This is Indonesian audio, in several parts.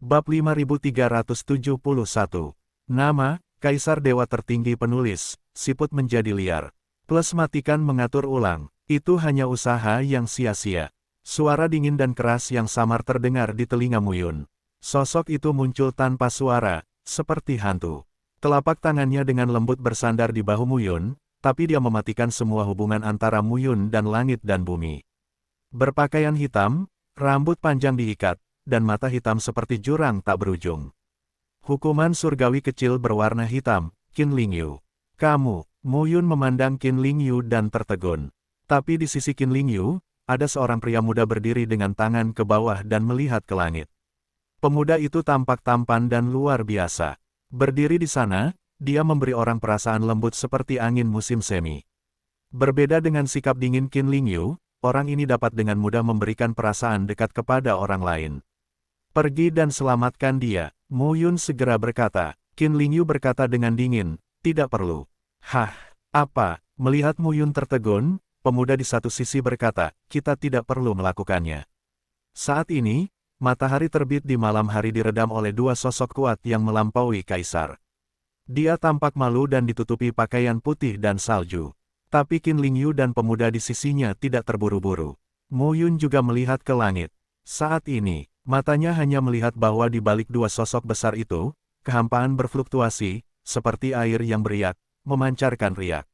Bab 5371. Nama, Kaisar Dewa Tertinggi Penulis, siput menjadi liar. Plus matikan mengatur ulang, itu hanya usaha yang sia-sia. Suara dingin dan keras yang samar terdengar di telinga Muyun. Sosok itu muncul tanpa suara, seperti hantu. Telapak tangannya dengan lembut bersandar di bahu Muyun, tapi dia mematikan semua hubungan antara Muyun dan langit dan bumi. Berpakaian hitam, rambut panjang diikat, dan mata hitam seperti jurang tak berujung. Hukuman surgawi kecil berwarna hitam, Qin Lingyu. Kamu, Muyun memandang Qin Lingyu dan tertegun. Tapi di sisi Qin Lingyu, ada seorang pria muda berdiri dengan tangan ke bawah dan melihat ke langit. Pemuda itu tampak tampan dan luar biasa. Berdiri di sana, dia memberi orang perasaan lembut seperti angin musim semi. Berbeda dengan sikap dingin Qin Lingyu, orang ini dapat dengan mudah memberikan perasaan dekat kepada orang lain. Pergi dan selamatkan dia, Muyun segera berkata. Qin Lingyu berkata dengan dingin, tidak perlu. Hah, apa? Melihat Muyun tertegun, pemuda di satu sisi berkata, kita tidak perlu melakukannya. Saat ini, matahari terbit di malam hari diredam oleh dua sosok kuat yang melampaui Kaisar. Dia tampak malu dan ditutupi pakaian putih dan salju. Tapi Qin Lingyu dan pemuda di sisinya tidak terburu-buru. Muyun juga melihat ke langit. Saat ini, matanya hanya melihat bahwa di balik dua sosok besar itu, kehampaan berfluktuasi, seperti air yang beriak, memancarkan riak.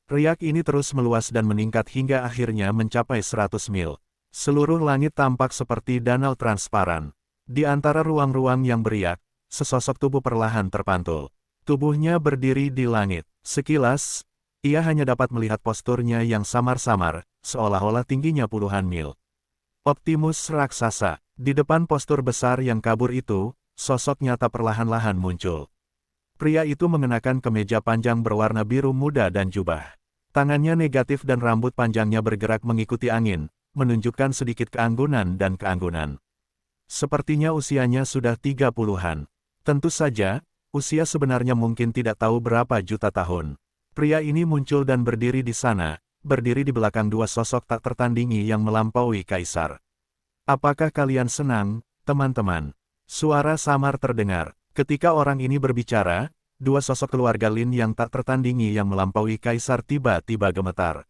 Riak ini terus meluas dan meningkat hingga akhirnya mencapai 100 mil. Seluruh langit tampak seperti danau transparan. Di antara ruang-ruang yang beriak, sesosok tubuh perlahan terpantul. Tubuhnya berdiri di langit. Sekilas, ia hanya dapat melihat posturnya yang samar-samar, seolah-olah tingginya puluhan mil. Optimus raksasa. Di depan postur besar yang kabur itu, sosok nyata perlahan-lahan muncul. Pria itu mengenakan kemeja panjang berwarna biru muda dan jubah. Tangannya negatif dan rambut panjangnya bergerak mengikuti angin, menunjukkan sedikit keanggunan dan keanggunan. Sepertinya usianya sudah 30-an. Tentu saja, usia sebenarnya mungkin tidak tahu berapa juta tahun. Pria ini muncul dan berdiri di sana, berdiri di belakang dua sosok tak tertandingi yang melampaui Kaisar. Apakah kalian senang, teman-teman? Suara samar terdengar. Ketika orang ini berbicara, dua sosok keluarga Lin yang tak tertandingi yang melampaui Kaisar tiba-tiba gemetar.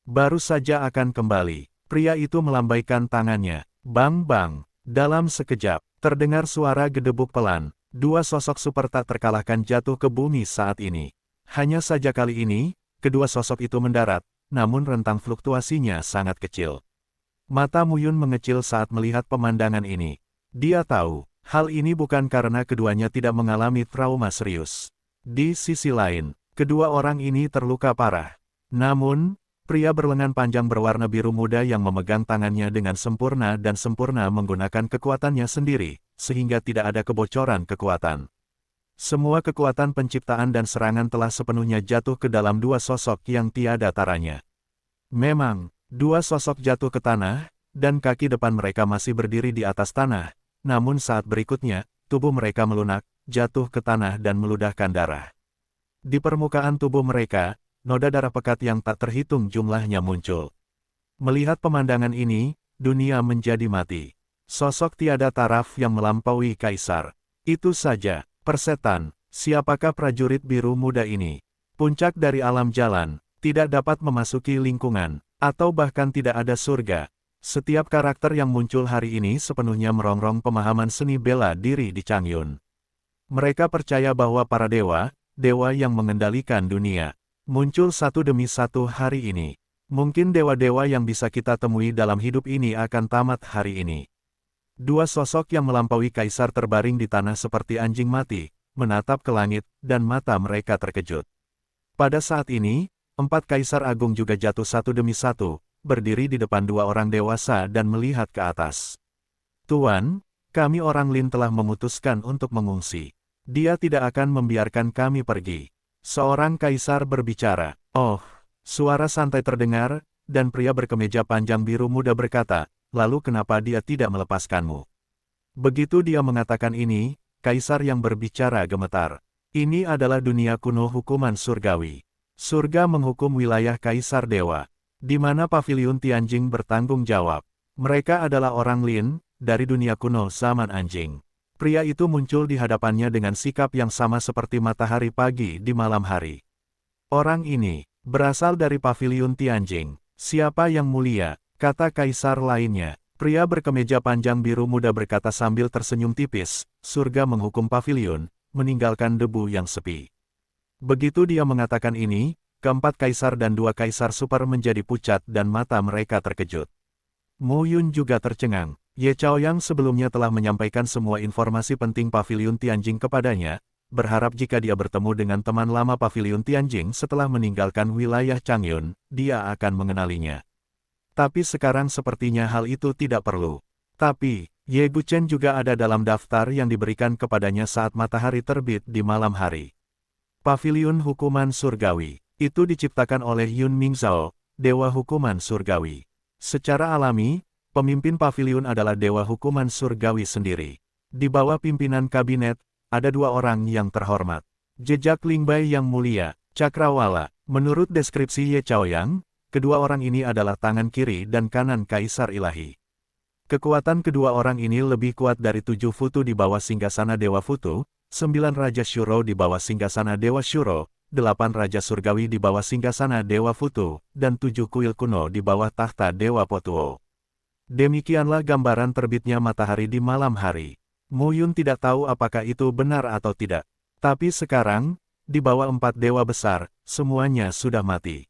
Baru saja akan kembali. Pria itu melambaikan tangannya. Bang-bang. Dalam sekejap, terdengar suara gedebuk pelan. Dua sosok super tak terkalahkan jatuh ke bumi saat ini. Hanya saja kali ini, kedua sosok itu mendarat, namun rentang fluktuasinya sangat kecil. Mata Muyun mengecil saat melihat pemandangan ini. Dia tahu, hal ini bukan karena keduanya tidak mengalami trauma serius. Di sisi lain, kedua orang ini terluka parah. Namun, pria berlengan panjang berwarna biru muda yang memegang tangannya dengan sempurna dan sempurna menggunakan kekuatannya sendiri, sehingga tidak ada kebocoran kekuatan. Semua kekuatan penciptaan dan serangan telah sepenuhnya jatuh ke dalam dua sosok yang tiada taranya. Memang, dua sosok jatuh ke tanah, dan kaki depan mereka masih berdiri di atas tanah, namun saat berikutnya, tubuh mereka melunak, jatuh ke tanah dan meludahkan darah. Di permukaan tubuh mereka, noda darah pekat yang tak terhitung jumlahnya muncul. Melihat pemandangan ini, dunia menjadi mati. Sosok tiada taraf yang melampaui Kaisar. Itu saja, persetan, siapakah prajurit biru muda ini? Puncak dari alam jalan, tidak dapat memasuki lingkungan, atau bahkan tidak ada surga. Setiap karakter yang muncul hari ini sepenuhnya merongrong pemahaman seni bela diri di Changyun. Mereka percaya bahwa para dewa, dewa yang mengendalikan dunia, muncul satu demi satu hari ini. Mungkin dewa-dewa yang bisa kita temui dalam hidup ini akan tamat hari ini. Dua sosok yang melampaui Kaisar terbaring di tanah seperti anjing mati, menatap ke langit, dan mata mereka terkejut. Pada saat ini, 4 Kaisar Agung juga jatuh satu demi satu, berdiri di depan dua orang dewasa dan melihat ke atas. Tuan, kami orang Lin telah memutuskan untuk mengungsi. Dia tidak akan membiarkan kami pergi. Seorang Kaisar berbicara. Oh, suara santai terdengar, dan pria berkemeja panjang biru muda berkata, lalu kenapa dia tidak melepaskanmu? Begitu dia mengatakan ini, Kaisar yang berbicara gemetar. Ini adalah dunia kuno hukuman surgawi. Surga menghukum wilayah Kaisar Dewa, di mana Paviliun Tianjing bertanggung jawab. Mereka adalah orang Lin, dari dunia kuno zaman anjing. Pria itu muncul di hadapannya dengan sikap yang sama seperti matahari pagi di malam hari. Orang ini berasal dari paviliun Tianjing. Siapa yang mulia? Kata kaisar lainnya. Pria berkemeja panjang biru muda berkata sambil tersenyum tipis, surga menghukum paviliun, meninggalkan debu yang sepi. Begitu dia mengatakan ini, keempat kaisar dan dua kaisar super menjadi pucat dan mata mereka terkejut. Mo Yun juga tercengang. Ye Chaoyang sebelumnya telah menyampaikan semua informasi penting paviliun Tianjing kepadanya, berharap jika dia bertemu dengan teman lama paviliun Tianjing setelah meninggalkan wilayah Changyun, dia akan mengenalinya. Tapi sekarang sepertinya hal itu tidak perlu. Tapi, Ye Guchen juga ada dalam daftar yang diberikan kepadanya saat matahari terbit di malam hari. Paviliun Hukuman Surgawi. Itu diciptakan oleh Yun Mingzhao, Dewa Hukuman Surgawi. Secara alami, pemimpin paviliun adalah Dewa Hukuman Surgawi sendiri. Di bawah pimpinan kabinet, ada dua orang yang terhormat. Jejak Lingbai yang mulia, Cakrawala. Menurut deskripsi Ye Chaoyang, kedua orang ini adalah tangan kiri dan kanan Kaisar Ilahi. Kekuatan kedua orang ini lebih kuat dari 7 Futu di bawah singgasana Dewa Futu, 9 Raja Shuro di bawah singgasana Dewa Shuro, 8 Raja Surgawi di bawah singgasana Dewa Futu, dan 7 kuil kuno di bawah tahta Dewa Potuo. Demikianlah gambaran terbitnya matahari di malam hari. Mo Yun tidak tahu apakah itu benar atau tidak. Tapi sekarang, di bawah 4 dewa besar, semuanya sudah mati.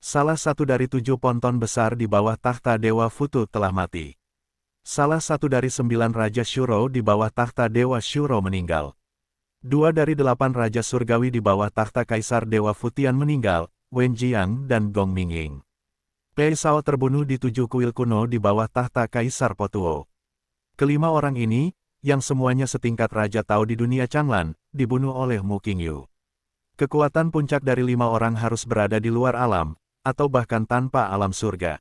Salah satu dari 7 ponton besar di bawah tahta Dewa Futu telah mati. Salah satu dari 9 Raja Shuro di bawah tahta Dewa Shuro meninggal. 2 dari 8 Raja Surgawi di bawah tahta Kaisar Dewa Futian meninggal, Wen Jiang dan Gong Mingying. Pei Shao terbunuh di 7 kuil kuno di bawah tahta Kaisar Potuo. Kelima orang ini, yang semuanya setingkat Raja Tao di dunia Changlan, dibunuh oleh Mu Qingyu. Kekuatan puncak dari 5 orang harus berada di luar alam, atau bahkan tanpa alam surga.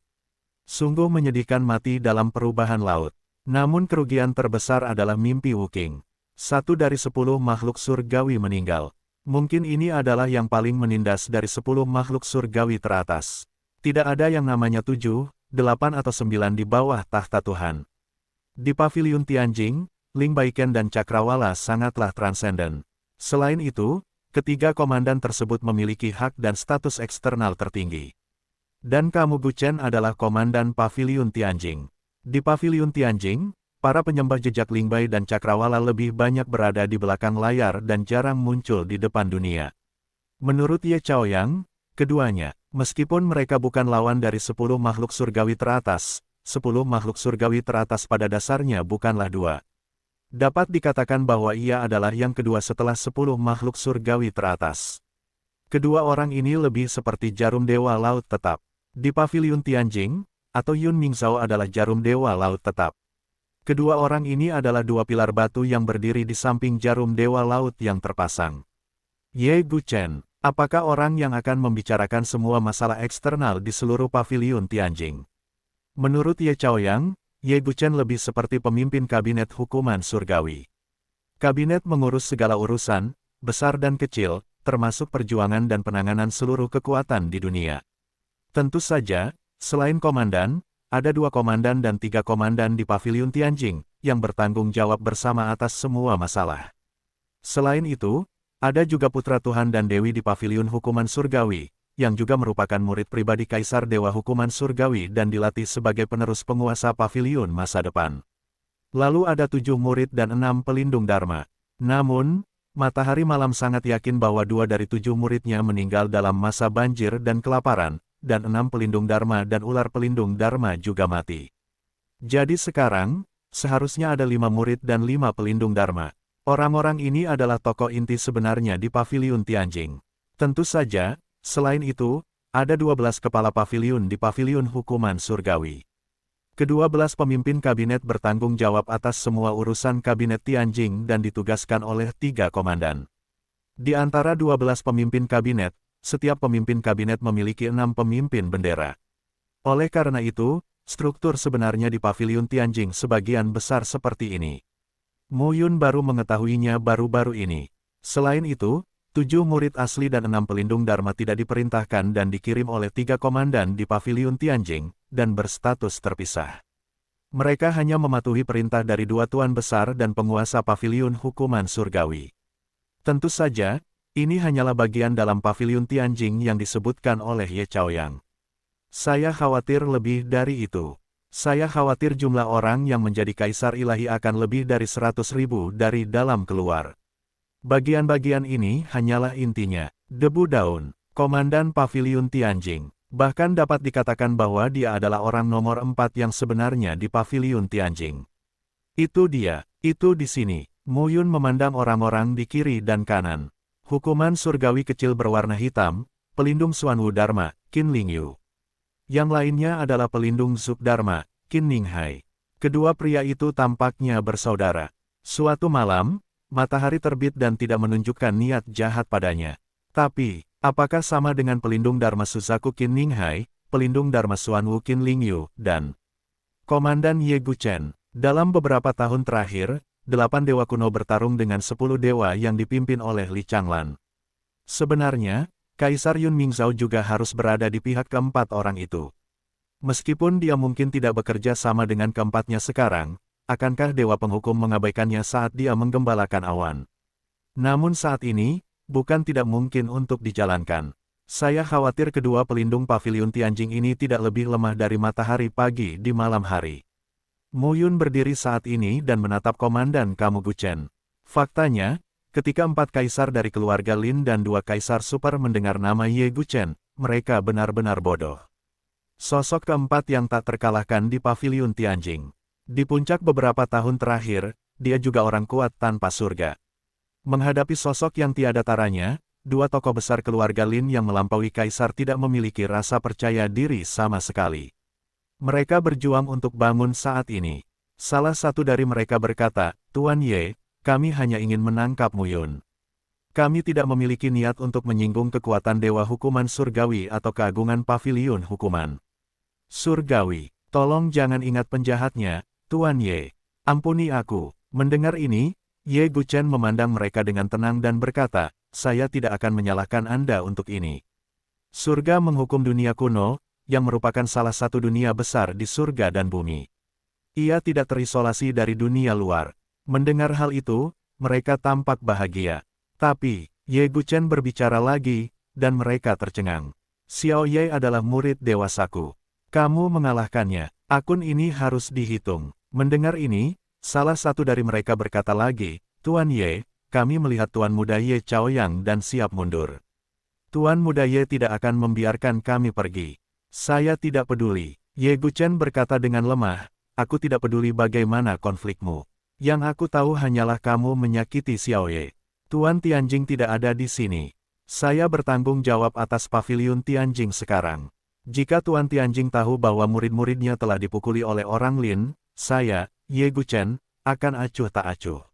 Sungguh menyedihkan mati dalam perubahan laut. Namun kerugian terbesar adalah mimpi Wu Qing. 1 dari 10 makhluk surgawi meninggal. Mungkin ini adalah yang paling menindas dari 10 makhluk surgawi teratas. Tidak ada yang namanya 7, 8 atau 9 di bawah tahta Tuhan. Di paviliun Tianjing, Ling Baiken dan Cakrawala sangatlah transenden. Selain itu, ketiga komandan tersebut memiliki hak dan status eksternal tertinggi. Dan kamu Guchen adalah komandan paviliun Tianjing. Di paviliun Tianjing, para penyembah jejak Lingbai dan Cakrawala lebih banyak berada di belakang layar dan jarang muncul di depan dunia. Menurut Ye Chaoyang, keduanya, meskipun mereka bukan lawan dari 10 makhluk surgawi teratas, 10 makhluk surgawi teratas pada dasarnya bukanlah 2. Dapat dikatakan bahwa ia adalah yang kedua setelah 10 makhluk surgawi teratas. Kedua orang ini lebih seperti jarum dewa laut tetap. Di paviliun Tianjing, atau Yun Mingzhao adalah jarum dewa laut tetap. Kedua orang ini adalah 2 pilar batu yang berdiri di samping jarum dewa laut yang terpasang. Ye Guchen, apakah orang yang akan membicarakan semua masalah eksternal di seluruh paviliun Tianjing? Menurut Ye Chaoyang, Ye Guchen lebih seperti pemimpin kabinet hukuman surgawi. Kabinet mengurus segala urusan, besar dan kecil, termasuk perjuangan dan penanganan seluruh kekuatan di dunia. Tentu saja, selain komandan, ada 2 komandan dan 3 komandan di paviliun Tianjing, yang bertanggung jawab bersama atas semua masalah. Selain itu, ada juga putra Tuhan dan Dewi di paviliun hukuman surgawi, yang juga merupakan murid pribadi Kaisar Dewa Hukuman Surgawi dan dilatih sebagai penerus penguasa paviliun masa depan. Lalu ada 7 murid dan 6 pelindung Dharma. Namun, Matahari Malam sangat yakin bahwa 2 dari 7 muridnya meninggal dalam masa banjir dan kelaparan, dan 6 pelindung Dharma dan ular pelindung Dharma juga mati. Jadi sekarang, seharusnya ada 5 murid dan 5 pelindung Dharma. Orang-orang ini adalah tokoh inti sebenarnya di paviliun Tianjing. Tentu saja, selain itu, ada 12 kepala paviliun di paviliun hukuman surgawi. Ke-12 pemimpin kabinet bertanggung jawab atas semua urusan kabinet Tianjing dan ditugaskan oleh 3 komandan. Di antara 12 pemimpin kabinet, setiap pemimpin kabinet memiliki 6 pemimpin bendera. Oleh karena itu, struktur sebenarnya di paviliun Tianjing sebagian besar seperti ini. Mo Yun baru mengetahuinya baru-baru ini. Selain itu, 7 murid asli dan 6 pelindung Dharma tidak diperintahkan dan dikirim oleh 3 komandan di paviliun Tianjing, dan berstatus terpisah. Mereka hanya mematuhi perintah dari dua tuan besar dan penguasa paviliun hukuman surgawi. Tentu saja, ini hanyalah bagian dalam paviliun Tianjing yang disebutkan oleh Ye Chaoyang. Saya khawatir lebih dari itu. Saya khawatir jumlah orang yang menjadi kaisar ilahi akan lebih dari 100.000 dari dalam keluar. Bagian-bagian ini hanyalah intinya. Debu daun, Komandan Paviliun Tianjing. Bahkan dapat dikatakan bahwa dia adalah orang nomor 4 yang sebenarnya di Paviliun Tianjing. Itu dia, itu di sini. Mu Yun memandang orang-orang di kiri dan kanan. Hukuman surgawi kecil berwarna hitam, pelindung Xuanwu Dharma, Qin Lingyu. Yang lainnya adalah pelindung Zuk Dharma, Qin Ninghai. Kedua pria itu tampaknya bersaudara. Suatu malam, matahari terbit dan tidak menunjukkan niat jahat padanya. Tapi, apakah sama dengan pelindung Dharma Suzaku Qin Ninghai, pelindung Dharma Xuanwu Qin Lingyu, dan Komandan Ye Guchen? Dalam beberapa tahun terakhir, 8 dewa kuno bertarung dengan 10 dewa yang dipimpin oleh Li Changlan. Sebenarnya, Kaisar Yun Mingzhou juga harus berada di pihak keempat orang itu. Meskipun dia mungkin tidak bekerja sama dengan keempatnya sekarang, akankah dewa penghukum mengabaikannya saat dia menggembalakan awan? Namun saat ini, bukan tidak mungkin untuk dijalankan. Saya khawatir kedua pelindung paviliun Tianjing ini tidak lebih lemah dari matahari pagi di malam hari. Mu Yun berdiri saat ini dan menatap Komandan Kamu Guchen. Faktanya, ketika 4 kaisar dari keluarga Lin dan 2 kaisar super mendengar nama Ye Guchen, mereka benar-benar bodoh. Sosok keempat yang tak terkalahkan di paviliun Tianjing. Di puncak beberapa tahun terakhir, dia juga orang kuat tanpa surga. Menghadapi sosok yang tiada taranya, 2 tokoh besar keluarga Lin yang melampaui kaisar tidak memiliki rasa percaya diri sama sekali. Mereka berjuang untuk bangun saat ini. Salah satu dari mereka berkata, "Tuan Ye, kami hanya ingin menangkap Mu Yun. Kami tidak memiliki niat untuk menyinggung kekuatan dewa hukuman surgawi atau keagungan paviliun hukuman surgawi. Tolong jangan ingat penjahatnya, Tuan Ye. Ampuni aku." Mendengar ini, Ye Guchen memandang mereka dengan tenang dan berkata, "Saya tidak akan menyalahkan Anda untuk ini. Surga menghukum dunia kuno, yang merupakan salah satu dunia besar di surga dan bumi. Ia tidak terisolasi dari dunia luar." Mendengar hal itu, mereka tampak bahagia. Tapi, Ye Guchen berbicara lagi, dan mereka tercengang. "Xiao Ye adalah murid dewasaku. Kamu mengalahkannya. Akun ini harus dihitung." Mendengar ini, salah satu dari mereka berkata lagi, "Tuan Ye, kami melihat Tuan Muda Ye Chaoyang dan siap mundur. Tuan Muda Ye tidak akan membiarkan kami pergi." "Saya tidak peduli." Ye Guchen berkata dengan lemah, "Aku tidak peduli bagaimana konflikmu. Yang aku tahu hanyalah kamu menyakiti Xiao Ye. Tuan Tianjing tidak ada di sini. Saya bertanggung jawab atas paviliun Tianjing sekarang. Jika Tuan Tianjing tahu bahwa murid-muridnya telah dipukuli oleh orang Lin, saya, Ye Guchen, akan acuh tak acuh.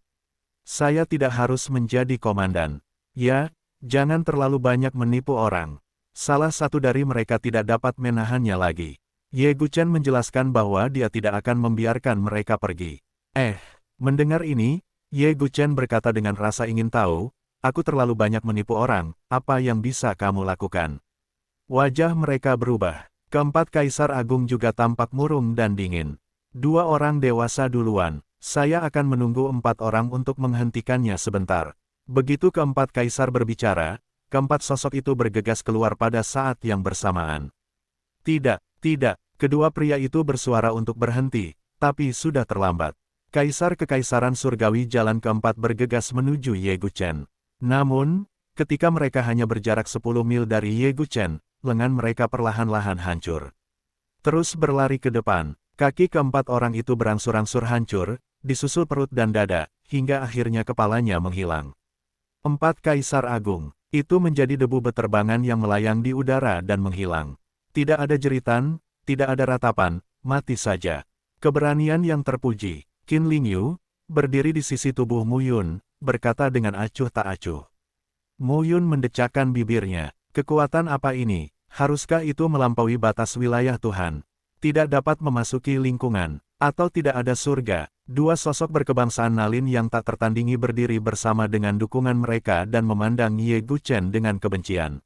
Saya tidak harus menjadi komandan. Ya, jangan terlalu banyak menipu orang." Salah satu dari mereka tidak dapat menahannya lagi. Ye Guchen menjelaskan bahwa dia tidak akan membiarkan mereka pergi. Mendengar ini, Ye Guchen berkata dengan rasa ingin tahu, "Aku terlalu banyak menipu orang, apa yang bisa kamu lakukan?" Wajah mereka berubah. Keempat kaisar agung juga tampak murung dan dingin. 2 orang dewasa duluan. Saya akan menunggu 4 orang untuk menghentikannya sebentar. Begitu keempat kaisar berbicara, keempat sosok itu bergegas keluar pada saat yang bersamaan. "Tidak, tidak." Kedua pria itu bersuara untuk berhenti, tapi sudah terlambat. Kaisar Kekaisaran Surgawi Jalan Keempat bergegas menuju Ye Guchen. Namun, ketika mereka hanya berjarak 10 mil dari Ye Guchen, lengan mereka perlahan-lahan hancur. Terus berlari ke depan, kaki keempat orang itu berangsur-angsur hancur, disusul perut dan dada, hingga akhirnya kepalanya menghilang. 4 Kaisar Agung. Itu menjadi debu beterbangan yang melayang di udara dan menghilang. Tidak ada jeritan, tidak ada ratapan, mati saja. Keberanian yang terpuji. Qin Lingyu, berdiri di sisi tubuh Mu Yun, berkata dengan acuh tak acuh. Mu Yun mendecakkan bibirnya. Kekuatan apa ini? Haruskah itu melampaui batas wilayah Tuhan? Tidak dapat memasuki lingkungan, atau tidak ada surga. 2 sosok berkebangsaan Nalin yang tak tertandingi berdiri bersama dengan dukungan mereka dan memandang Ye Guchen dengan kebencian.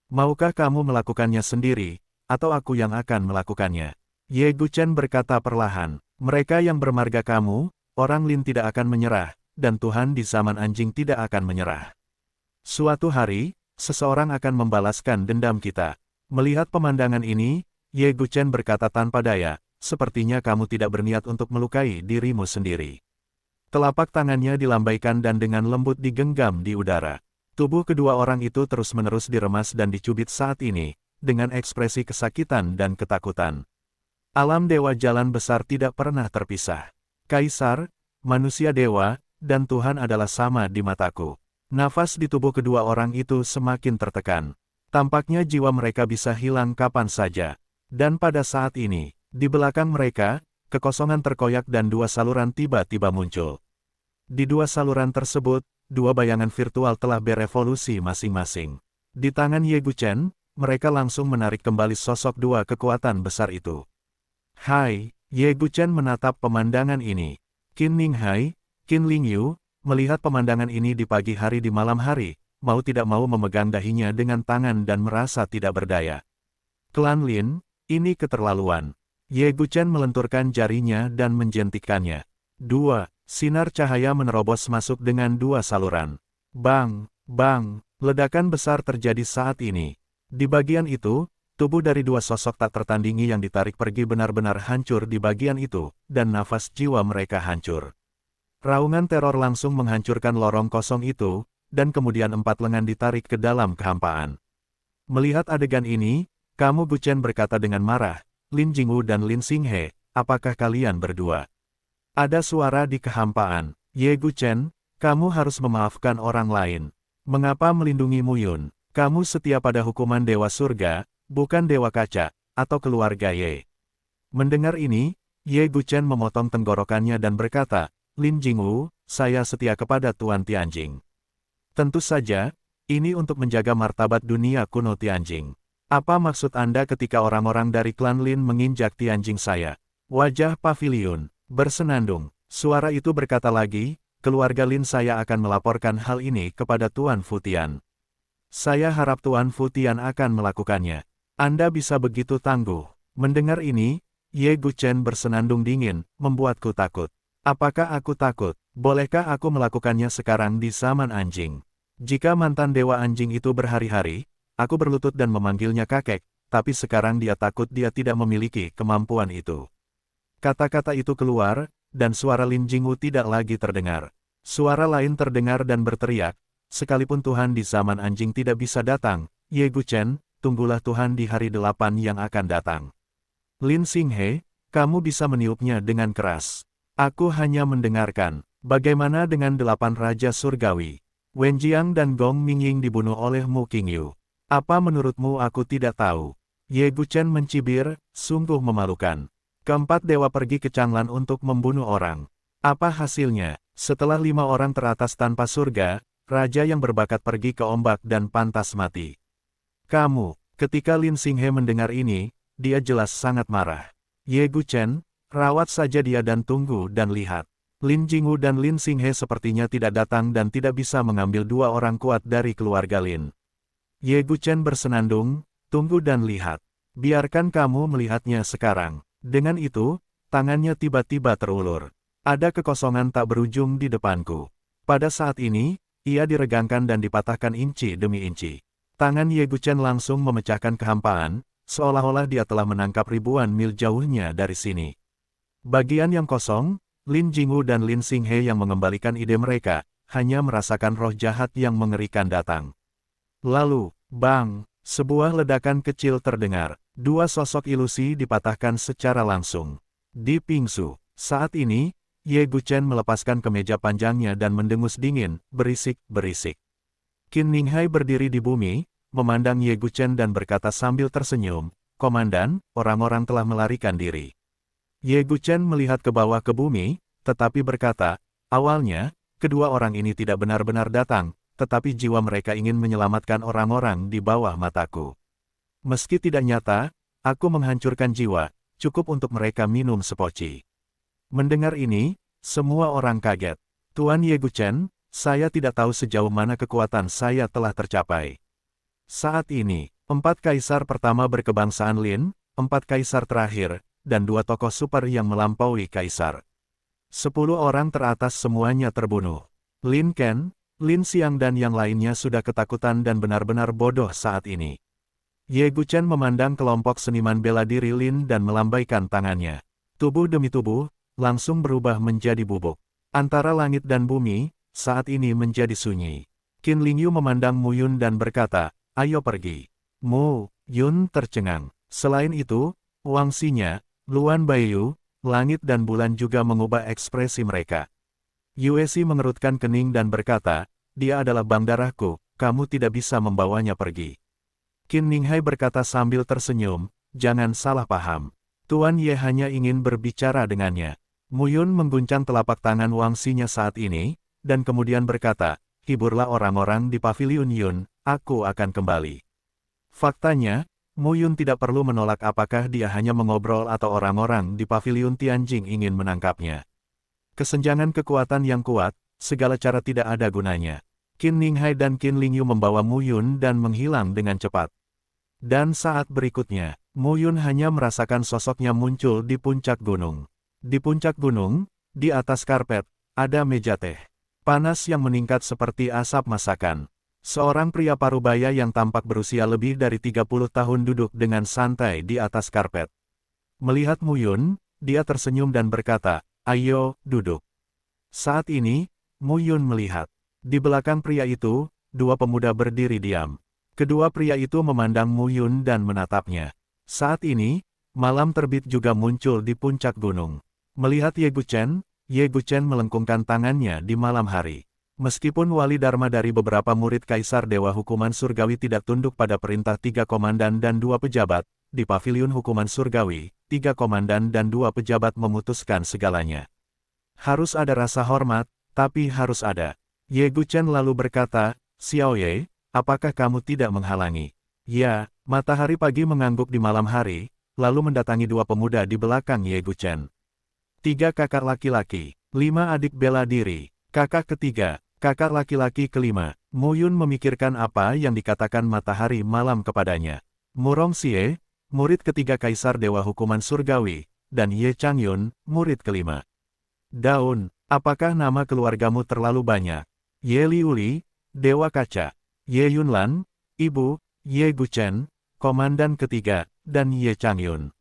"Maukah kamu melakukannya sendiri, atau aku yang akan melakukannya?" Ye Guchen berkata perlahan. Mereka yang bermarga kamu, orang Lin tidak akan menyerah, dan Tuhan di zaman anjing tidak akan menyerah. Suatu hari, seseorang akan membalaskan dendam kita. Melihat pemandangan ini, Ye Guchen berkata tanpa daya, sepertinya kamu tidak berniat untuk melukai dirimu sendiri. Telapak tangannya dilambaikan dan dengan lembut digenggam di udara. Tubuh kedua orang itu terus-menerus diremas dan dicubit saat ini, dengan ekspresi kesakitan dan ketakutan. Alam dewa jalan besar tidak pernah terpisah. Kaisar, manusia dewa, dan Tuhan adalah sama di mataku. Nafas di tubuh kedua orang itu semakin tertekan. Tampaknya jiwa mereka bisa hilang kapan saja. Dan pada saat ini, di belakang mereka, kekosongan terkoyak dan dua saluran tiba-tiba muncul. Di dua saluran tersebut, dua bayangan virtual telah berevolusi masing-masing. Di tangan Ye Guchen, mereka langsung menarik kembali sosok dua kekuatan besar itu. Hai, Ye Guchen menatap pemandangan ini. Qin Ninghai, Qin Lingyu, melihat pemandangan ini di pagi hari di malam hari, mau tidak mau memegang dahinya dengan tangan dan merasa tidak berdaya. Klan Lin, ini keterlaluan. Ye Guchen melenturkan jarinya dan menjentikannya. Sinar cahaya menerobos masuk dengan dua saluran. Bang, bang, ledakan besar terjadi saat ini. Di bagian itu, tubuh dari dua sosok tak tertandingi yang ditarik pergi benar-benar hancur di bagian itu, dan nafas jiwa mereka hancur. Raungan teror langsung menghancurkan lorong kosong itu, dan kemudian empat lengan ditarik ke dalam kehampaan. Melihat adegan ini, kamu Guchen berkata dengan marah, Lin Jingwu dan Lin Xinghe, apakah kalian berdua? Ada suara di kehampaan, Ye Guchen, kamu harus memaafkan orang lain. Mengapa melindungi Muyun? Kamu setia pada hukuman Dewa Surga, bukan Dewa Kaca, atau keluarga Ye. Mendengar ini, Ye Guchen memotong tenggorokannya dan berkata, Lin Jingwu, saya setia kepada Tuan Tianjing. Tentu saja, ini untuk menjaga martabat dunia kuno Tianjing. Apa maksud Anda ketika orang-orang dari klan Lin menginjak Tianjing saya? Wajah Pavilion bersenandung. Suara itu berkata lagi, keluarga Lin saya akan melaporkan hal ini kepada Tuan Futian. Saya harap Tuan Futian akan melakukannya. Anda bisa begitu tangguh. Mendengar ini, Ye Guchen bersenandung dingin, membuatku takut. Apakah aku takut? Bolehkah aku melakukannya sekarang di zaman anjing? Jika mantan dewa anjing itu berhari-hari, aku berlutut dan memanggilnya kakek, tapi sekarang dia takut dia tidak memiliki kemampuan itu. Kata-kata itu keluar, dan suara Lin Jingwu tidak lagi terdengar. Suara lain terdengar dan berteriak, sekalipun Tuhan di zaman anjing tidak bisa datang, Ye Guchen, tunggulah Tuhan di hari 8 yang akan datang. Lin Xinghe, kamu bisa meniupnya dengan keras. Aku hanya mendengarkan. Bagaimana dengan 8 Raja Surgawi? Wen Jiang dan Gong Mingying dibunuh oleh Mu Qingyu. Apa menurutmu aku tidak tahu? Ye Guchen mencibir, sungguh memalukan. Keempat dewa pergi ke Changlan untuk membunuh orang. Apa hasilnya? Setelah 5 orang teratas tanpa surga, raja yang berbakat pergi ke ombak dan pantas mati. Kamu, ketika Lin Xinghe mendengar ini, dia jelas sangat marah. Ye Guchen, rawat saja dia dan tunggu dan lihat. Lin Jingwu dan Lin Xinghe sepertinya tidak datang dan tidak bisa mengambil 2 orang kuat dari keluarga Lin. Ye Guchen bersenandung, tunggu dan lihat. Biarkan kamu melihatnya sekarang. Dengan itu, tangannya tiba-tiba terulur. Ada kekosongan tak berujung di depanku. Pada saat ini, ia diregangkan dan dipatahkan inci demi inci. Tangan Ye Guchen langsung memecahkan kehampaan, seolah-olah dia telah menangkap ribuan mil jauhnya dari sini. Bagian yang kosong, Lin Jingwu dan Lin Xinghe yang mengembalikan ide mereka, hanya merasakan roh jahat yang mengerikan datang. Lalu, bang, sebuah ledakan kecil terdengar. 2 sosok ilusi dipatahkan secara langsung. Di Pingsu, saat ini, Ye Guchen melepaskan kemeja panjangnya dan mendengus dingin, berisik-berisik. Qin Ninghai berdiri di bumi, memandang Ye Guchen dan berkata sambil tersenyum, Komandan, orang-orang telah melarikan diri. Ye Guchen melihat ke bawah ke bumi, tetapi berkata, awalnya, kedua orang ini tidak benar-benar datang, tetapi jiwa mereka ingin menyelamatkan orang-orang di bawah mataku. Meski tidak nyata, aku menghancurkan jiwa, cukup untuk mereka minum sepoci. Mendengar ini, semua orang kaget. Tuan Ye Guchen, saya tidak tahu sejauh mana kekuatan saya telah tercapai. Saat ini, 4 kaisar pertama berkebangsaan Lin, 4 kaisar terakhir, dan 2 tokoh super yang melampaui kaisar. 10 orang teratas semuanya terbunuh. Lin Ken, Lin Xiang dan yang lainnya sudah ketakutan dan benar-benar bodoh saat ini. Ye Guchen memandang kelompok seniman bela diri Lin dan melambaikan tangannya. Tubuh demi tubuh, langsung berubah menjadi bubuk. Antara langit dan bumi, saat ini menjadi sunyi. Qin Lingyu memandang Mu Yun dan berkata, ayo pergi. Mu Yun tercengang. Selain itu, Wang Xinya, Luan Baiyu, langit dan bulan juga mengubah ekspresi mereka. Yue Xi mengerutkan kening dan berkata, dia adalah bang darahku, kamu tidak bisa membawanya pergi. Qin Ninghai berkata sambil tersenyum, jangan salah paham. Tuan Ye hanya ingin berbicara dengannya. Mu Yun mengguncang telapak tangan Wang Xinya saat ini, dan kemudian berkata, hiburlah orang-orang di pavilion Yun, aku akan kembali. Faktanya, Mu Yun tidak perlu menolak apakah dia hanya mengobrol atau orang-orang di pavilion Tianjing ingin menangkapnya. Kesenjangan kekuatan yang kuat, segala cara tidak ada gunanya. Qin Ninghai dan Qin Lingyu membawa Mu Yun dan menghilang dengan cepat. Dan saat berikutnya, Mu Yun hanya merasakan sosoknya muncul di puncak gunung. Di puncak gunung, di atas karpet, ada meja teh. Panas yang meningkat seperti asap masakan. Seorang pria parubaya yang tampak berusia lebih dari 30 tahun duduk dengan santai di atas karpet. Melihat Mu Yun, dia tersenyum dan berkata, ayo, duduk. Saat ini, Mu Yun melihat. Di belakang pria itu, 2 pemuda berdiri diam. Kedua pria itu memandang Mu Yun dan menatapnya. Saat ini, malam terbit juga muncul di puncak gunung. Melihat Ye Guchen melengkungkan tangannya di malam hari. Meskipun wali dharma dari beberapa murid Kaisar Dewa Hukuman Surgawi tidak tunduk pada perintah 3 komandan dan 2 pejabat, di pavilion Hukuman Surgawi, 3 komandan dan 2 pejabat memutuskan segalanya. Harus ada rasa hormat, tapi harus ada. Ye Guchen lalu berkata, Xiao Ye, apakah kamu tidak menghalangi? Ya, matahari pagi mengangguk di malam hari, lalu mendatangi 2 pemuda di belakang Ye Guchen. 3 kakak laki-laki, 5 adik bela diri, kakak ketiga, kakak laki-laki kelima. Mu Yun memikirkan apa yang dikatakan matahari malam kepadanya. Murong Xie, murid ketiga Kaisar Dewa Hukuman Surgawi, dan Ye Changyun, murid kelima. Daun, apakah nama keluargamu terlalu banyak? Ye Liuli, Dewa Kaca. Ye Yunlan, Ibu, Ye Guchen, Komandan ketiga, dan Ye Changyun.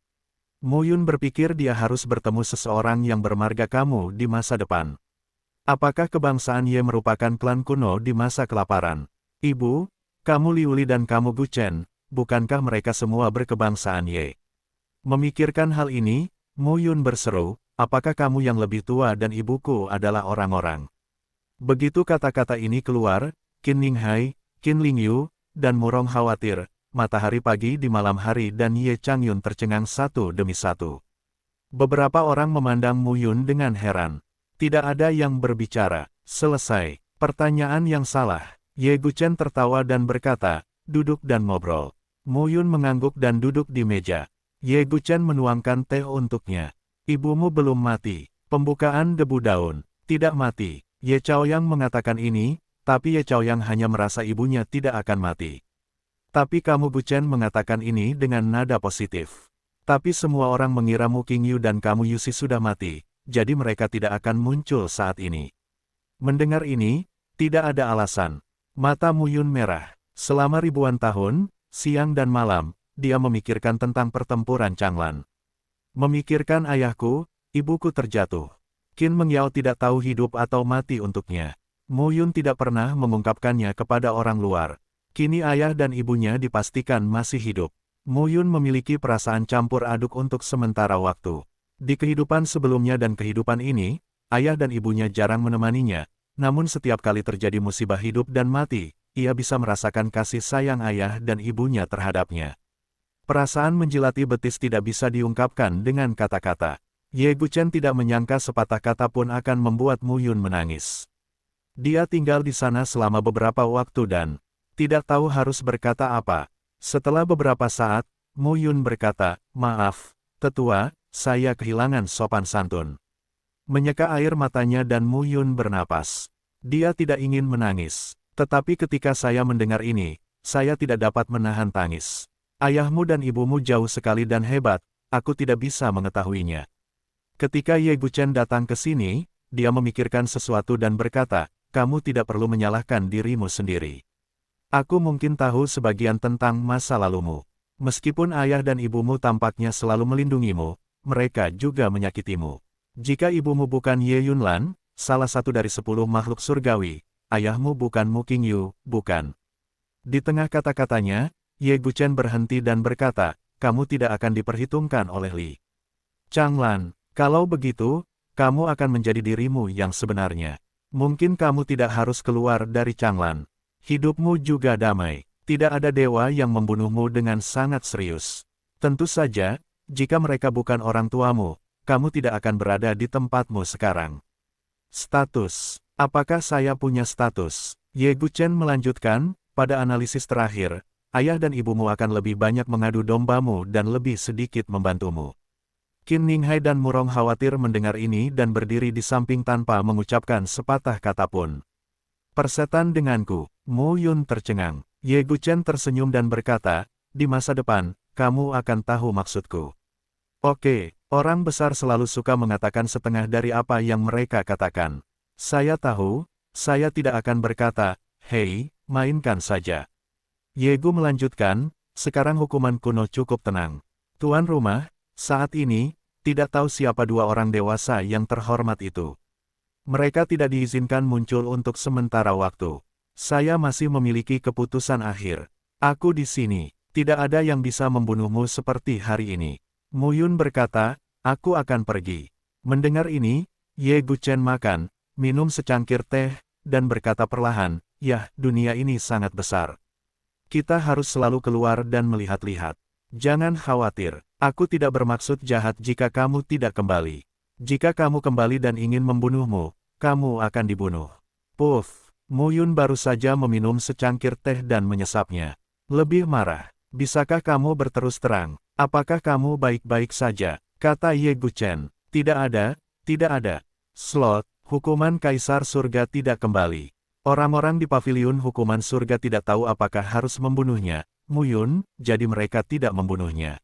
Mu Yun berpikir dia harus bertemu seseorang yang bermarga kamu di masa depan. Apakah kebangsaan Ye merupakan klan kuno di masa kelaparan? Ibu, kamu Liuli dan kamu Guchen, bukankah mereka semua berkebangsaan Ye? Memikirkan hal ini, Mu Yun berseru, apakah kamu yang lebih tua dan ibuku adalah orang-orang? Begitu kata-kata ini keluar, Qin Ninghai, Qin Lingyu, dan Murong khawatir, matahari pagi di malam hari dan Ye Changyun tercengang satu demi satu. Beberapa orang memandang Mu Yun dengan heran. Tidak ada yang berbicara. Selesai. Pertanyaan yang salah. Ye Guchen tertawa dan berkata, duduk dan ngobrol. Mu Yun mengangguk dan duduk di meja. Ye Guchen menuangkan teh untuknya. Ibumu belum mati. Pembukaan debu daun. Tidak mati. Ye Chaoyang mengatakan ini, tapi Ye Chaoyang hanya merasa ibunya tidak akan mati. Tapi kamu Guchen mengatakan ini dengan nada positif. Tapi semua orang mengira Mu Qingyu dan kamu Yusi sudah mati, jadi mereka tidak akan muncul saat ini. Mendengar ini, tidak ada alasan. Mata Mu Yun merah. Selama ribuan tahun, siang dan malam, dia memikirkan tentang pertempuran Changlan. Memikirkan ayahku, ibuku terjatuh. Qin Mengyao tidak tahu hidup atau mati untuknya. Mu Yun tidak pernah mengungkapkannya kepada orang luar. Kini ayah dan ibunya dipastikan masih hidup. Mu Yun memiliki perasaan campur aduk untuk sementara waktu. Di kehidupan sebelumnya dan kehidupan ini, ayah dan ibunya jarang menemaninya, namun setiap kali terjadi musibah hidup dan mati, ia bisa merasakan kasih sayang ayah dan ibunya terhadapnya. Perasaan menjilati betis tidak bisa diungkapkan dengan kata-kata. Ye Guchen tidak menyangka sepatah kata pun akan membuat Mu Yun menangis. Dia tinggal di sana selama beberapa waktu dan tidak tahu harus berkata apa. Setelah beberapa saat, Mu Yun berkata, maaf, tetua, saya kehilangan sopan santun. Menyeka air matanya dan Mu Yun bernapas. Dia tidak ingin menangis. Tetapi ketika saya mendengar ini, saya tidak dapat menahan tangis. Ayahmu dan ibumu jauh sekali dan hebat, aku tidak bisa mengetahuinya. Ketika Ye Guchen datang ke sini, dia memikirkan sesuatu dan berkata, kamu tidak perlu menyalahkan dirimu sendiri. Aku mungkin tahu sebagian tentang masa lalumu. Meskipun ayah dan ibumu tampaknya selalu melindungimu, mereka juga menyakitimu. Jika ibumu bukan Ye Yunlan, salah satu dari 10 makhluk surgawi, ayahmu bukan Mu Qingyu, bukan. Di tengah kata-katanya, Ye Guchen berhenti dan berkata, kamu tidak akan diperhitungkan oleh Li Changlan. Kalau begitu, kamu akan menjadi dirimu yang sebenarnya. Mungkin kamu tidak harus keluar dari Changlan. Hidupmu juga damai. Tidak ada dewa yang membunuhmu dengan sangat serius. Tentu saja, jika mereka bukan orang tuamu, kamu tidak akan berada di tempatmu sekarang. Status. Apakah saya punya status? Ye Guchen melanjutkan, pada analisis terakhir, ayah dan ibumu akan lebih banyak mengadu dombamu dan lebih sedikit membantumu. Qin Ninghai dan Murong khawatir mendengar ini dan berdiri di samping tanpa mengucapkan sepatah kata pun. Persetan denganku, Mu Yun tercengang. Ye Guchen tersenyum dan berkata, di masa depan, kamu akan tahu maksudku. Oke, orang besar selalu suka mengatakan setengah dari apa yang mereka katakan. Saya tahu, saya tidak akan berkata, hei, mainkan saja. Ye Gu melanjutkan, sekarang hukuman kuno cukup tenang. Tuan rumah, saat ini, tidak tahu siapa dua orang dewasa yang terhormat itu. Mereka tidak diizinkan muncul untuk sementara waktu. Saya masih memiliki keputusan akhir. Aku di sini, tidak ada yang bisa membunuhmu seperti hari ini. Mu Yun berkata, aku akan pergi. Mendengar ini, Ye Guchen makan, minum secangkir teh, dan berkata perlahan, yah, dunia ini sangat besar. Kita harus selalu keluar dan melihat-lihat. Jangan khawatir, aku tidak bermaksud jahat jika kamu tidak kembali. Jika kamu kembali dan ingin membunuhmu, kamu akan dibunuh. Puff, Mu Yun baru saja meminum secangkir teh dan menyesapnya. Lebih marah, bisakah kamu berterus terang? Apakah kamu baik-baik saja? Kata Ye Guchen. Tidak ada, tidak ada. Slot, hukuman Kaisar Surga tidak kembali. Orang-orang di paviliun hukuman surga tidak tahu apakah harus membunuhnya, Mu Yun, jadi mereka tidak membunuhnya.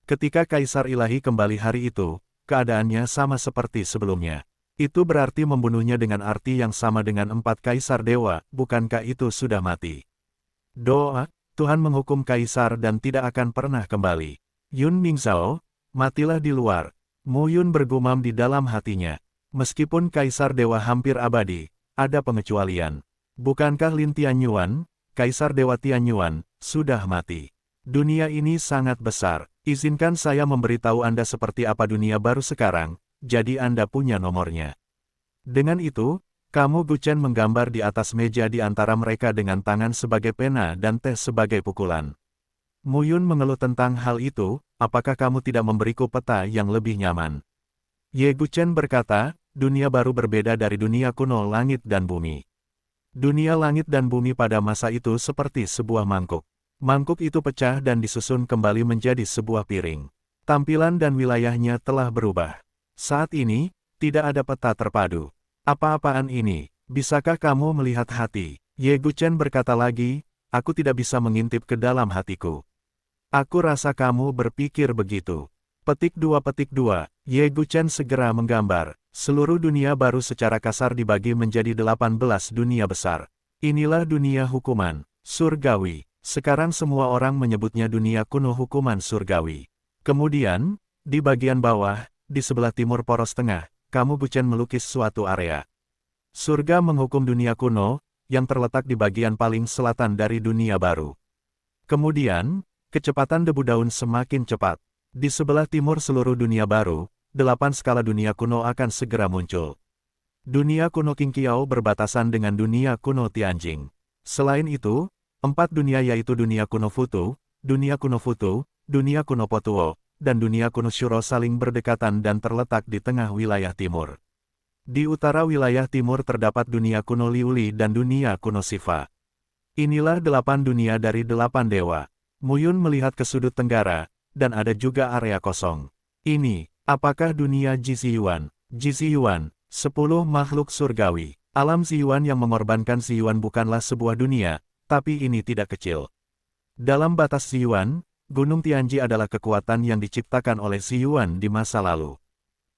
Ketika Kaisar Ilahi kembali hari itu, keadaannya sama seperti sebelumnya. Itu berarti membunuhnya dengan arti yang sama dengan 4 Kaisar Dewa, bukankah itu sudah mati? Doa, Tuhan menghukum Kaisar dan tidak akan pernah kembali. Yun Mingzhao, matilah di luar. Mu Yun bergumam di dalam hatinya. Meskipun Kaisar Dewa hampir abadi, ada pengecualian. Bukankah Lin Tianyuan, Kaisar Dewa Tianyuan, sudah mati? Dunia ini sangat besar. Izinkan saya memberitahu Anda seperti apa dunia baru sekarang, jadi Anda punya nomornya. Dengan itu, kamu Guchen menggambar di atas meja di antara mereka dengan tangan sebagai pena dan teh sebagai pukulan. Mu Yun mengeluh tentang hal itu, apakah kamu tidak memberiku peta yang lebih nyaman? Ye Guchen berkata, dunia baru berbeda dari dunia kuno langit dan bumi. Dunia langit dan bumi pada masa itu seperti sebuah mangkuk. Mangkuk itu pecah dan disusun kembali menjadi sebuah piring. Tampilan dan wilayahnya telah berubah. Saat ini, tidak ada peta terpadu. Apa-apaan ini? Bisakah kamu melihat hati? Ye Guchen berkata lagi, aku tidak bisa mengintip ke dalam hatiku. Aku rasa kamu berpikir begitu. Petik 2. Ye Guchen segera menggambar. Seluruh dunia baru secara kasar dibagi menjadi 18 dunia besar. Inilah dunia hukuman, surgawi. Sekarang semua orang menyebutnya dunia kuno hukuman surgawi. Kemudian, di bagian bawah, di sebelah timur poros tengah, kamu Guchen melukis suatu area. Surga menghukum dunia kuno, yang terletak di bagian paling selatan dari dunia baru. Kemudian, kecepatan debu daun semakin cepat. Di sebelah timur seluruh dunia baru, 8 skala dunia kuno akan segera muncul. Dunia kuno Qingqiao berbatasan dengan dunia kuno Tianjing. Selain itu, 4 dunia yaitu dunia kuno Futu, dunia kuno Potuo, dan dunia kuno Shuro saling berdekatan dan terletak di tengah wilayah timur. Di utara wilayah timur terdapat dunia kuno Liuli dan dunia kuno Siva. Inilah 8 dunia dari 8 dewa. Mu Yun melihat ke sudut tenggara, dan ada juga area kosong. Ini, apakah dunia Jiziyuan? Jiziyuan, 10 makhluk surgawi. Alam Ziyuan yang mengorbankan Ziyuan bukanlah sebuah dunia, tapi ini tidak kecil. Dalam batas Ziyuan, Gunung Tianji adalah kekuatan yang diciptakan oleh Xi Yuan di masa lalu.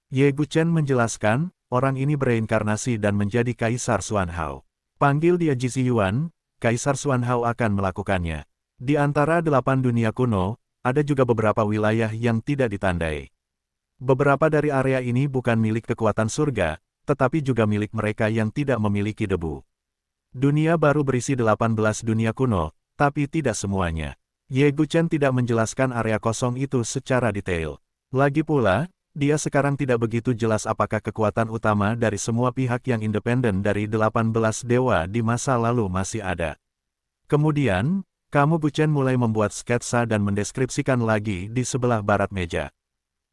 Ye Guchen menjelaskan, orang ini bereinkarnasi dan menjadi Kaisar Xuanhao. Panggil dia Ji Xi Yuan, Kaisar Xuanhao akan melakukannya. Di antara 8 dunia kuno, ada juga beberapa wilayah yang tidak ditandai. Beberapa dari area ini bukan milik kekuatan surga, tetapi juga milik mereka yang tidak memiliki debu. Dunia baru berisi 18 dunia kuno, tapi tidak semuanya. Ye Guchen tidak menjelaskan area kosong itu secara detail. Lagi pula, dia sekarang tidak begitu jelas apakah kekuatan utama dari semua pihak yang independen dari 18 dewa di masa lalu masih ada. Kemudian, kamu Guchen mulai membuat sketsa dan mendeskripsikan lagi di sebelah barat meja.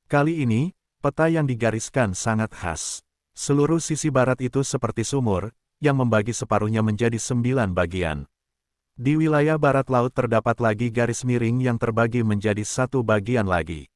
Kali ini, peta yang digariskan sangat khas. Seluruh sisi barat itu seperti sumur, yang membagi separuhnya menjadi 9 bagian. Di wilayah barat laut terdapat lagi garis miring yang terbagi menjadi 1 bagian lagi.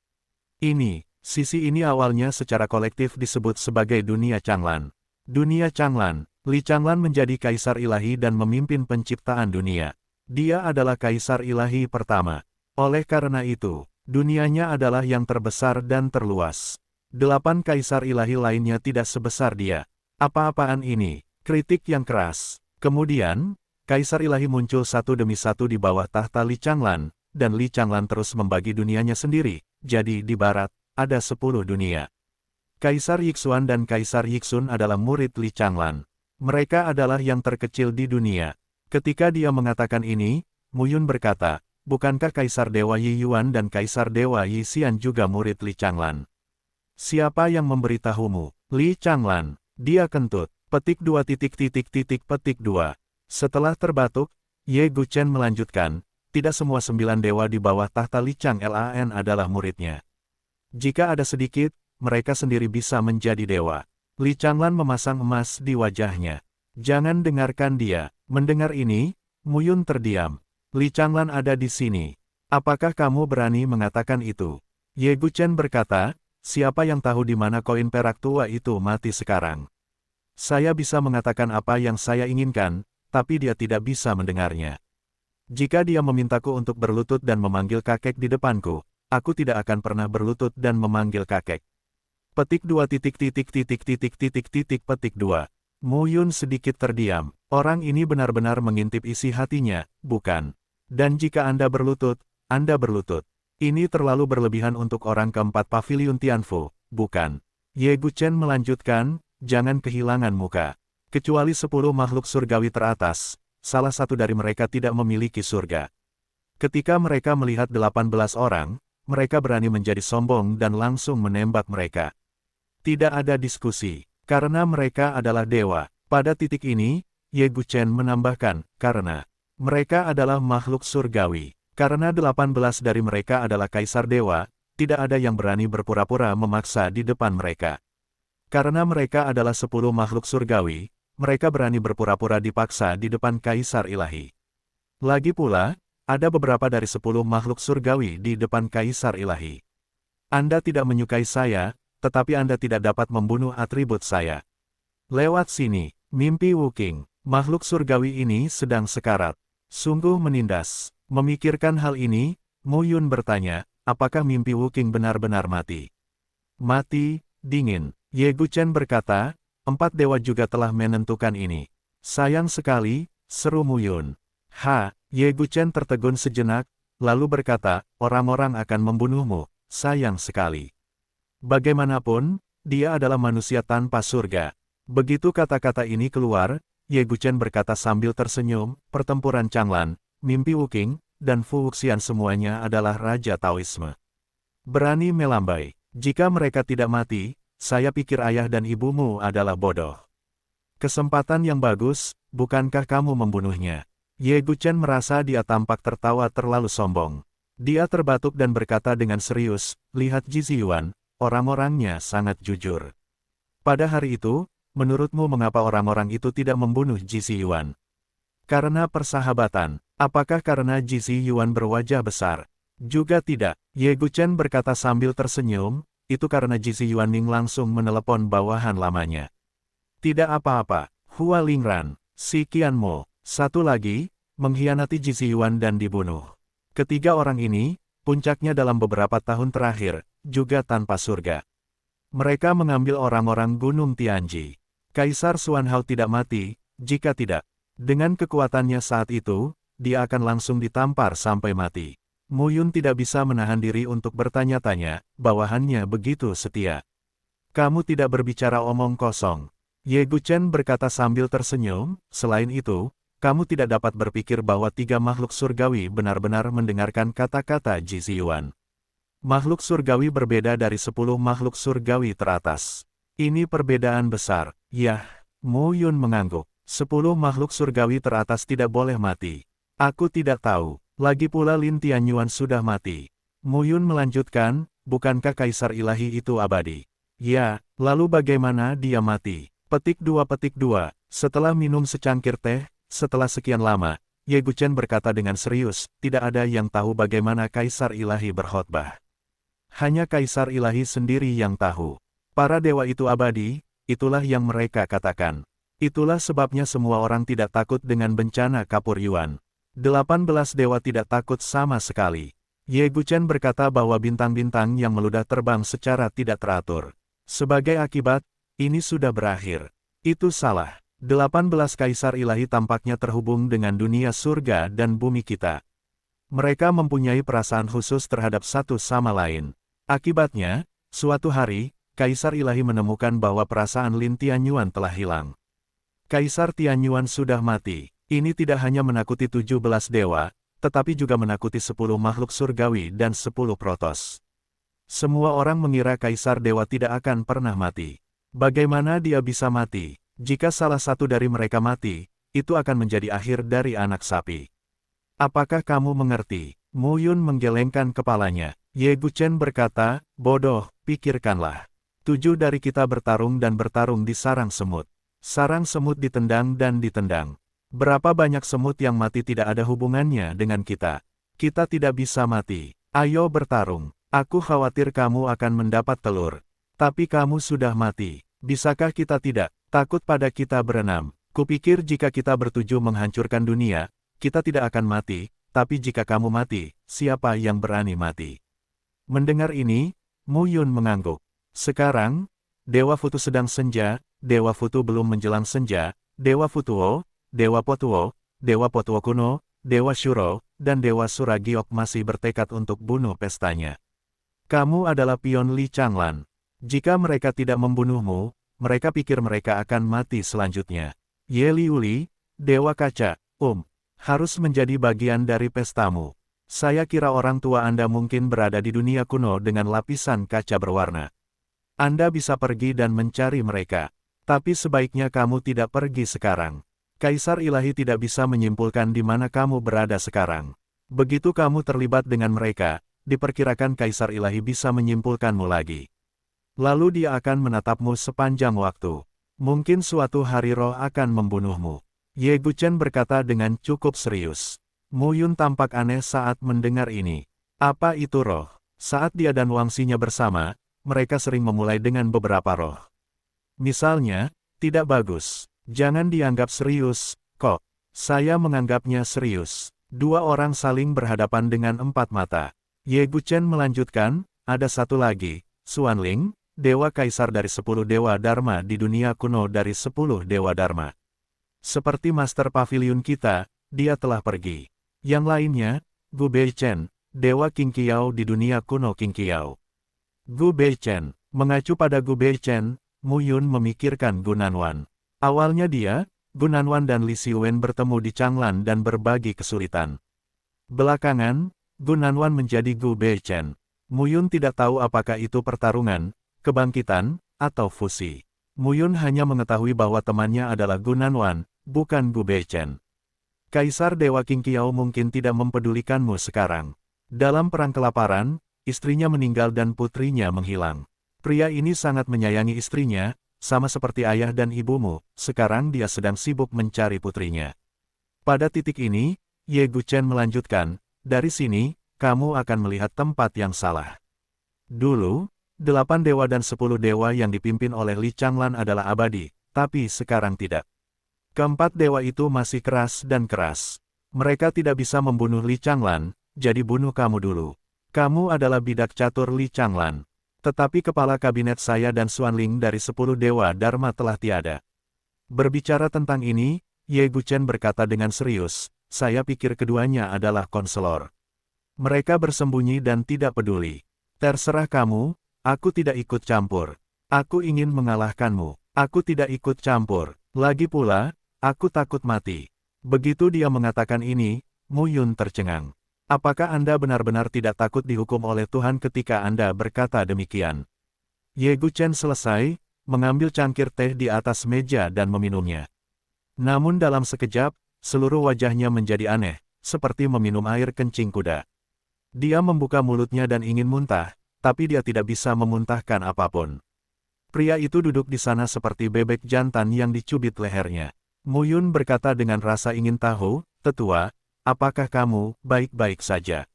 Sisi ini awalnya secara kolektif disebut sebagai dunia Changlan. Dunia Changlan, Li Changlan menjadi kaisar ilahi dan memimpin penciptaan dunia. Dia adalah kaisar ilahi pertama. Oleh karena itu, dunianya adalah yang terbesar dan terluas. 8 kaisar ilahi lainnya tidak sebesar dia. Apa-apaan ini? Kritik yang keras. Kemudian, kaisar ilahi muncul satu demi satu di bawah tahta Li Changlan, dan Li Changlan terus membagi dunianya sendiri, jadi di barat, ada 10 dunia. Kaisar Yixuan dan Kaisar Yixun adalah murid Li Changlan. Mereka adalah yang terkecil di dunia. Ketika dia mengatakan ini, Mu Yun berkata, bukankah Kaisar Dewa Yi Yuan dan Kaisar Dewa Yi Xian juga murid Li Changlan? Siapa yang memberitahumu? Li Changlan. Dia kentut. Petik 2 petik 2. Setelah terbatuk, Ye Guchen melanjutkan, tidak semua 9 dewa di bawah tahta Li Changlan adalah muridnya. Jika ada sedikit, mereka sendiri bisa menjadi dewa. Li Changlan memasang emas di wajahnya. Jangan dengarkan dia. Mendengar ini, Mu Yun terdiam. Li Changlan ada di sini. Apakah kamu berani mengatakan itu? Ye Guchen berkata, siapa yang tahu di mana koin perak tua itu mati sekarang? Saya bisa mengatakan apa yang saya inginkan, tapi dia tidak bisa mendengarnya. Jika dia memintaku untuk berlutut dan memanggil kakek di depanku, aku tidak akan pernah berlutut dan memanggil kakek. Petik 2 petik 2. Mu Yun sedikit terdiam. Orang ini benar-benar mengintip isi hatinya, bukan? Dan jika Anda berlutut, Anda berlutut. Ini terlalu berlebihan untuk orang keempat pavilion Tianfu, bukan? Ye Guchen melanjutkan, jangan kehilangan muka. Kecuali 10 makhluk surgawi teratas, salah satu dari mereka tidak memiliki surga. Ketika mereka melihat 18 orang, mereka berani menjadi sombong dan langsung menembak mereka. Tidak ada diskusi, karena mereka adalah dewa. Pada titik ini, Ye Guchen menambahkan, karena mereka adalah makhluk surgawi. Karena 18 dari mereka adalah kaisar dewa, tidak ada yang berani berpura-pura memaksa di depan mereka. Karena mereka adalah 10 makhluk surgawi, mereka berani berpura-pura dipaksa di depan kaisar ilahi. Lagi pula, ada beberapa dari 10 makhluk surgawi di depan kaisar ilahi. Anda tidak menyukai saya, tetapi Anda tidak dapat membunuh atribut saya. Lewat sini, mimpi Wuking, makhluk surgawi ini sedang sekarat. Sungguh menindas. Memikirkan hal ini, Mu Yun bertanya, apakah mimpi Wuking benar-benar mati? Mati, dingin. Ye Guchen berkata, 4 dewa juga telah menentukan ini. Sayang sekali, seru Mu Yun. Ye Guchen tertegun sejenak, lalu berkata, orang-orang akan membunuhmu, sayang sekali. Bagaimanapun, dia adalah manusia tanpa surga. Begitu kata-kata ini keluar, Ye Guchen berkata sambil tersenyum, pertempuran Changlan, mimpi Wuking, dan Fu Wuxian semuanya adalah Raja Taoisme. Berani melambai. Jika mereka tidak mati, saya pikir ayah dan ibumu adalah bodoh. Kesempatan yang bagus, bukankah kamu membunuhnya? Ye Guchen merasa dia tampak tertawa terlalu sombong. Dia terbatuk dan berkata dengan serius, lihat Ji Ziyuan, orang-orangnya sangat jujur. Pada hari itu, menurutmu mengapa orang-orang itu tidak membunuh Ji Ziyuan? Karena persahabatan. Apakah karena Ji Ziyuan berwajah besar? Juga tidak. Ye Guchen berkata sambil tersenyum, itu karena Ji Ziyuan langsung menelepon bawahan lamanya. Tidak apa-apa, Hua Lingran, Si Qianmo, satu lagi, mengkhianati Ji Ziyuan dan dibunuh. Ketiga orang ini, puncaknya dalam beberapa tahun terakhir, juga tanpa surga. Mereka mengambil orang-orang Gunung Tianji. Kaisar Xuanhao tidak mati, jika tidak. Dengan kekuatannya saat itu, dia akan langsung ditampar sampai mati. Mu Yun tidak bisa menahan diri untuk bertanya-tanya, bawahannya begitu setia. Kamu tidak berbicara omong kosong. Ye Guchen berkata sambil tersenyum, selain itu, kamu tidak dapat berpikir bahwa 3 makhluk surgawi benar-benar mendengarkan kata-kata Ji Ziyuan. Makhluk surgawi berbeda dari 10 makhluk surgawi teratas. Ini perbedaan besar. Yah, Mu Yun mengangguk. 10 makhluk surgawi teratas tidak boleh mati. Aku tidak tahu. Lagi pula Lin Tianyuan sudah mati. Mu Yun melanjutkan, bukankah Kaisar Ilahi itu abadi? Ya, lalu bagaimana dia mati? Petik 2. Setelah minum secangkir teh, setelah sekian lama, Ye Guchen berkata dengan serius, tidak ada yang tahu bagaimana Kaisar Ilahi berkhotbah. Hanya Kaisar Ilahi sendiri yang tahu. Para dewa itu abadi, itulah yang mereka katakan. Itulah sebabnya semua orang tidak takut dengan bencana Kapur Yuan. 18 dewa tidak takut sama sekali. Ye Guchen berkata bahwa bintang-bintang yang meludah terbang secara tidak teratur. Sebagai akibat, ini sudah berakhir. Itu salah. 18 Kaisar Ilahi tampaknya terhubung dengan dunia surga dan bumi kita. Mereka mempunyai perasaan khusus terhadap satu sama lain. Akibatnya, suatu hari, Kaisar Ilahi menemukan bahwa perasaan Lin Tianyuan telah hilang. Kaisar Tianyuan sudah mati. Ini tidak hanya menakuti 17 dewa, tetapi juga menakuti 10 makhluk surgawi dan 10 protos. Semua orang mengira Kaisar Dewa tidak akan pernah mati. Bagaimana dia bisa mati? Jika salah satu dari mereka mati, itu akan menjadi akhir dari anak sapi. Apakah kamu mengerti? Mu Yun menggelengkan kepalanya. Ye Guchen berkata, bodoh, pikirkanlah. 7 dari kita bertarung dan bertarung di sarang semut. Sarang semut ditendang dan ditendang. Berapa banyak semut yang mati tidak ada hubungannya dengan kita. Kita tidak bisa mati. Ayo bertarung. Aku khawatir kamu akan mendapat telur. Tapi kamu sudah mati. Bisakah kita tidak takut pada kita berenam? Kupikir jika kita bertuju menghancurkan dunia, kita tidak akan mati, tapi jika kamu mati, siapa yang berani mati? Mendengar ini, Mu Yun mengangguk. Sekarang, Dewa Futu sedang senja, Dewa Futu belum menjelang senja, Dewa Futuo, Dewa Potuo, Dewa Potuo kuno, Dewa Shuro, dan Dewa Suragiok masih bertekad untuk bunuh pestanya. Kamu adalah pion Li Changlan. Jika mereka tidak membunuhmu, mereka pikir mereka akan mati selanjutnya. Ye Liuli, Dewa Kaca, harus menjadi bagian dari pestamu. Saya kira orang tua Anda mungkin berada di dunia kuno dengan lapisan kaca berwarna. Anda bisa pergi dan mencari mereka. Tapi sebaiknya kamu tidak pergi sekarang. Kaisar Ilahi tidak bisa menyimpulkan di mana kamu berada sekarang. Begitu kamu terlibat dengan mereka, diperkirakan Kaisar Ilahi bisa menyimpulkanmu lagi. Lalu dia akan menatapmu sepanjang waktu. Mungkin suatu hari roh akan membunuhmu. Ye Guchen berkata dengan cukup serius. Mu Yun tampak aneh saat mendengar ini. Apa itu roh? Saat dia dan wangsinya bersama, mereka sering memulai dengan beberapa roh. Misalnya, tidak bagus. Jangan dianggap serius, kok. Saya menganggapnya serius. 2 orang saling berhadapan dengan 4 mata. Ye Guchen melanjutkan, ada satu lagi, Xuanling, Dewa Kaisar dari 10 Dewa Dharma di dunia kuno dari 10 Dewa Dharma. Seperti Master Pavilion kita, dia telah pergi. Yang lainnya, Gu Beichen, Dewa Qingqiao di dunia kuno Qingqiao. Gu Beichen, mengacu pada Gu Beichen, Mu Yun memikirkan Gu Nanwan. Awalnya dia, Gu Nanwan dan Li Xiwen bertemu di Changlan dan berbagi kesulitan. Belakangan, Gu Nanwan menjadi Gu Beichen. Mu Yun tidak tahu apakah itu pertarungan, kebangkitan, atau fusi. Mu Yun hanya mengetahui bahwa temannya adalah Gu Nanwan, bukan Gu Beichen. Kaisar Dewa Qingqiao mungkin tidak mempedulikanmu sekarang. Dalam perang kelaparan, istrinya meninggal dan putrinya menghilang. Pria ini sangat menyayangi istrinya, sama seperti ayah dan ibumu, sekarang dia sedang sibuk mencari putrinya. Pada titik ini, Ye Guchen melanjutkan, dari sini, kamu akan melihat tempat yang salah. Dulu, 8 dewa dan 10 dewa yang dipimpin oleh Li Changlan adalah abadi, tapi sekarang tidak. Keempat dewa itu masih keras dan keras. Mereka tidak bisa membunuh Li Changlan, jadi bunuh kamu dulu. Kamu adalah bidak catur Li Changlan. Tetapi kepala kabinet saya dan Xuanling dari 10 Dewa Dharma telah tiada. Berbicara tentang ini, Ye Guchen berkata dengan serius, saya pikir keduanya adalah konselor. Mereka bersembunyi dan tidak peduli. Terserah kamu, aku tidak ikut campur. Aku ingin mengalahkanmu. Aku tidak ikut campur. Lagi pula, aku takut mati. Begitu dia mengatakan ini, Mu Yun tercengang. Apakah Anda benar-benar tidak takut dihukum oleh Tuhan ketika Anda berkata demikian? Ye Guchen selesai, mengambil cangkir teh di atas meja dan meminumnya. Namun dalam sekejap, seluruh wajahnya menjadi aneh, seperti meminum air kencing kuda. Dia membuka mulutnya dan ingin muntah, tapi dia tidak bisa memuntahkan apapun. Pria itu duduk di sana seperti bebek jantan yang dicubit lehernya. Mu Yun berkata dengan rasa ingin tahu, "Tetua, apakah kamu baik-baik saja?"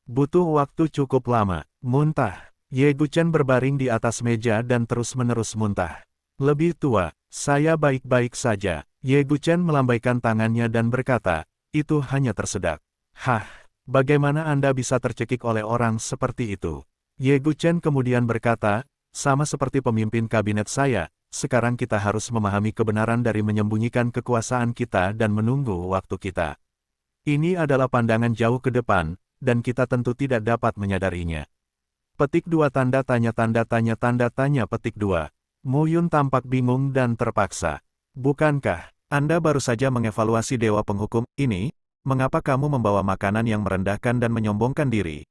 Butuh waktu cukup lama. Muntah. Ye Guchen berbaring di atas meja dan terus-menerus muntah. Lebih tua, saya baik-baik saja. Ye Guchen melambaikan tangannya dan berkata, itu hanya tersedak. Hah, bagaimana Anda bisa tercekik oleh orang seperti itu? Ye Guchen kemudian berkata, sama seperti pemimpin kabinet saya, sekarang kita harus memahami kebenaran dari menyembunyikan kekuasaan kita dan menunggu waktu kita. Ini adalah pandangan jauh ke depan, dan kita tentu tidak dapat menyadarinya. Petik 2 tanda tanya petik 2. Mu Yun tampak bingung dan terpaksa. Bukankah Anda baru saja mengevaluasi dewa penghukum ini? Mengapa kamu membawa makanan yang merendahkan dan menyombongkan diri?